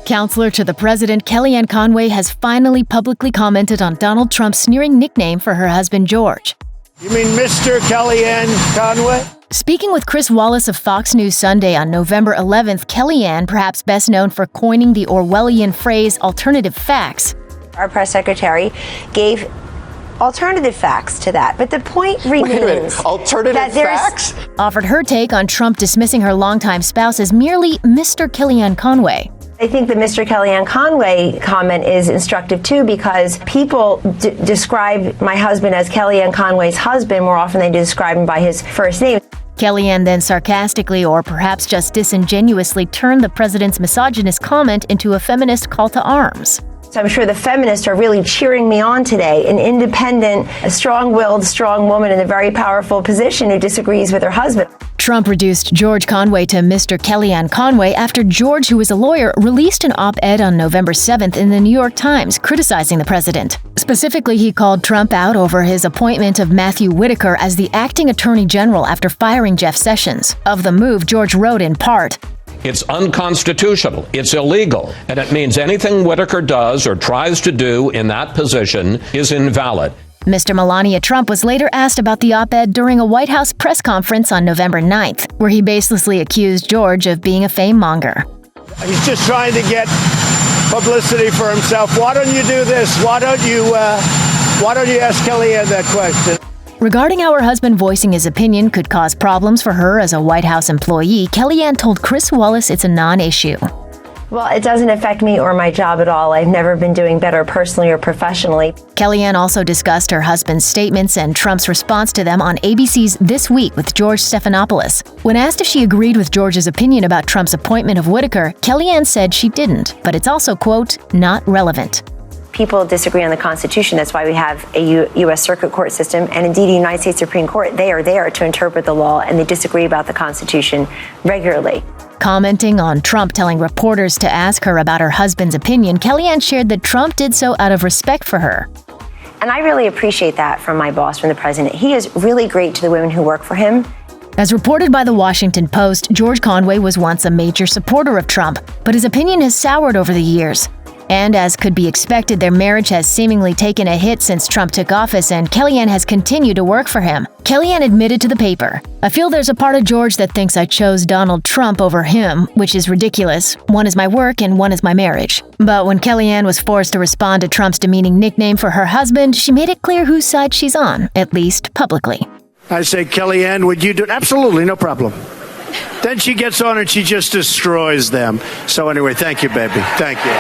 Counselor to the president, Kellyanne Conway, has finally publicly commented on Donald Trump's sneering nickname for her husband, George. You mean Mr. Kellyanne Conway? Speaking with Chris Wallace of Fox News Sunday on November 11th, Kellyanne, perhaps best known for coining the Orwellian phrase alternative facts. Our press secretary gave alternative facts to that, but the point remains. Wait a minute, alternative facts? Offered her take on Trump dismissing her longtime spouse as merely Mr. Kellyanne Conway. I think the Mr. Kellyanne Conway comment is instructive, too, because people describe my husband as Kellyanne Conway's husband more often than they describe him by his first name. Kellyanne then sarcastically, or perhaps just disingenuously, turned the president's misogynist comment into a feminist call to arms. So I'm sure the feminists are really cheering me on today, an independent, a strong-willed, strong woman in a very powerful position who disagrees with her husband. Trump reduced George Conway to Mr. Kellyanne Conway after George, who is a lawyer, released an op-ed on November 7th in the New York Times criticizing the president. Specifically, he called Trump out over his appointment of Matthew Whitaker as the acting attorney general after firing Jeff Sessions. Of the move, George wrote in part, "It's unconstitutional, it's illegal, and it means anything Whitaker does or tries to do in that position is invalid." Mr. Melania Trump was later asked about the op-ed during a White House press conference on November 9th, where he baselessly accused George of being a fame-monger. He's just trying to get publicity for himself. Why don't you do this? Why don't you ask Kellyanne that question? Regarding how her husband voicing his opinion could cause problems for her as a White House employee, Kellyanne told Chris Wallace it's a non-issue. Well, it doesn't affect me or my job at all. I've never been doing better personally or professionally. Kellyanne also discussed her husband's statements and Trump's response to them on ABC's This Week with George Stephanopoulos. When asked if she agreed with George's opinion about Trump's appointment of Whitaker, Kellyanne said she didn't, but it's also, quote, not relevant. People disagree on the Constitution. That's why we have a U.S. Circuit Court system, and indeed the United States Supreme Court. They are there to interpret the law, and they disagree about the Constitution regularly. Commenting on Trump telling reporters to ask her about her husband's opinion, Kellyanne shared that Trump did so out of respect for her. And I really appreciate that from my boss, from the president. He is really great to the women who work for him. As reported by the Washington Post, George Conway was once a major supporter of Trump, but his opinion has soured over the years. And as could be expected, their marriage has seemingly taken a hit since Trump took office, and Kellyanne has continued to work for him. Kellyanne admitted to the paper, "I feel there's a part of George that thinks I chose Donald Trump over him, which is ridiculous. One is my work and one is my marriage." But when Kellyanne was forced to respond to Trump's demeaning nickname for her husband, she made it clear whose side she's on, at least publicly. I say, Kellyanne, would you do it? Absolutely, no problem. Then she gets on and she just destroys them. So anyway, thank you, baby. Thank you.